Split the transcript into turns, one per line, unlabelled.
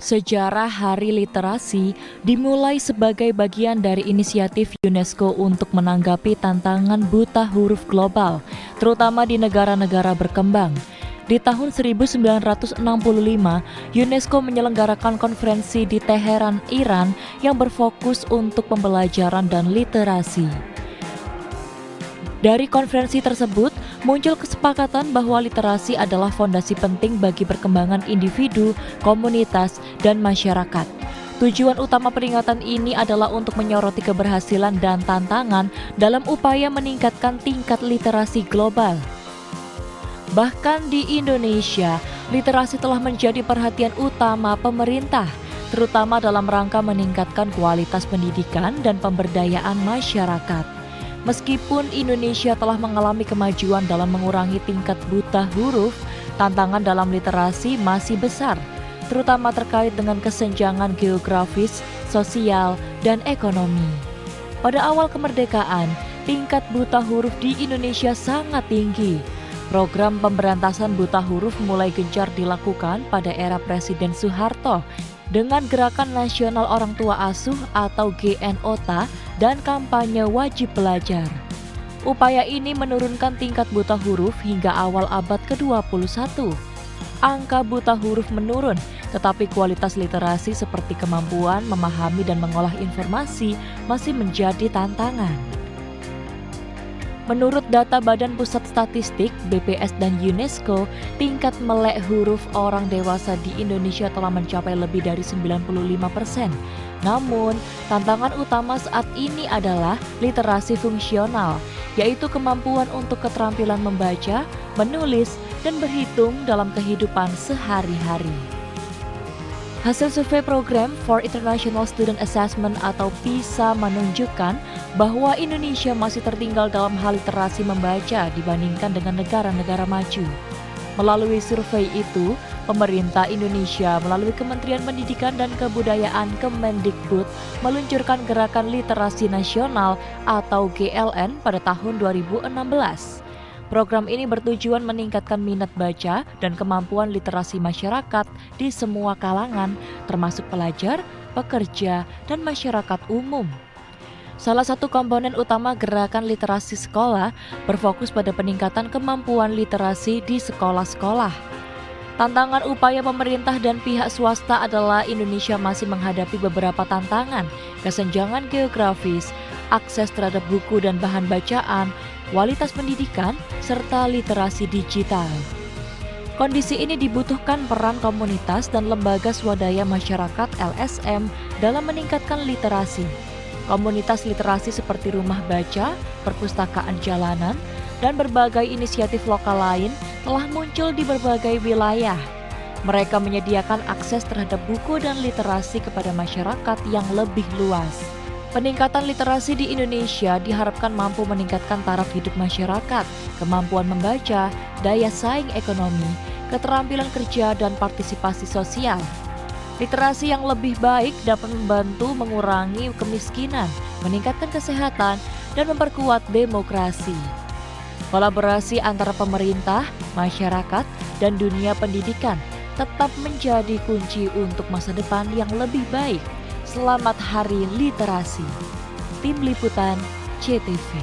Sejarah Hari Literasi dimulai sebagai bagian dari inisiatif UNESCO untuk menanggapi tantangan buta huruf global, terutama di negara-negara berkembang. Di tahun 1965, UNESCO menyelenggarakan konferensi di Teheran, Iran yang berfokus untuk pembelajaran dan literasi. Dari konferensi tersebut, muncul kesepakatan bahwa literasi adalah fondasi penting bagi perkembangan individu, komunitas, dan masyarakat. Tujuan utama peringatan ini adalah untuk menyoroti keberhasilan dan tantangan dalam upaya meningkatkan tingkat literasi global. Bahkan di Indonesia, literasi telah menjadi perhatian utama pemerintah, terutama dalam rangka meningkatkan kualitas pendidikan dan pemberdayaan masyarakat. Meskipun Indonesia telah mengalami kemajuan dalam mengurangi tingkat buta huruf, tantangan dalam literasi masih besar, terutama terkait dengan kesenjangan geografis, sosial, dan ekonomi. Pada awal kemerdekaan, tingkat buta huruf di Indonesia sangat tinggi. Program pemberantasan buta huruf mulai gencar dilakukan pada era Presiden Soeharto dengan Gerakan Nasional Orang Tua Asuh atau GNOTA dan kampanye wajib belajar. Upaya ini menurunkan tingkat buta huruf hingga awal abad ke-21. Angka buta huruf menurun, tetapi kualitas literasi seperti kemampuan memahami dan mengolah informasi masih menjadi tantangan. Menurut data Badan Pusat Statistik, BPS dan UNESCO, tingkat melek huruf orang dewasa di Indonesia telah mencapai lebih dari 95%. Namun, tantangan utama saat ini adalah literasi fungsional, yaitu kemampuan untuk keterampilan membaca, menulis, dan berhitung dalam kehidupan sehari-hari. Hasil survei program for International Student Assessment atau PISA menunjukkan bahwa Indonesia masih tertinggal dalam hal literasi membaca dibandingkan dengan negara-negara maju. Melalui survei itu, pemerintah Indonesia melalui Kementerian Pendidikan dan Kebudayaan Kemendikbud meluncurkan Gerakan Literasi Nasional atau GLN pada tahun 2016. Program ini bertujuan meningkatkan minat baca dan kemampuan literasi masyarakat di semua kalangan, termasuk pelajar, pekerja, dan masyarakat umum. Salah satu komponen utama gerakan literasi sekolah berfokus pada peningkatan kemampuan literasi di sekolah-sekolah. Tantangan upaya pemerintah dan pihak swasta adalah Indonesia masih menghadapi beberapa tantangan, kesenjangan geografis, akses terhadap buku dan bahan bacaan, kualitas pendidikan, serta literasi digital. Kondisi ini dibutuhkan peran komunitas dan lembaga swadaya masyarakat LSM dalam meningkatkan literasi. Komunitas literasi seperti rumah baca, perpustakaan jalanan, dan berbagai inisiatif lokal lain telah muncul di berbagai wilayah. Mereka menyediakan akses terhadap buku dan literasi kepada masyarakat yang lebih luas. Peningkatan literasi di Indonesia diharapkan mampu meningkatkan taraf hidup masyarakat, kemampuan membaca, daya saing ekonomi, keterampilan kerja, dan partisipasi sosial. Literasi yang lebih baik dapat membantu mengurangi kemiskinan, meningkatkan kesehatan, dan memperkuat demokrasi. Kolaborasi antara pemerintah, masyarakat, dan dunia pendidikan tetap menjadi kunci untuk masa depan yang lebih baik. Selamat Hari Literasi. Tim Liputan CTV.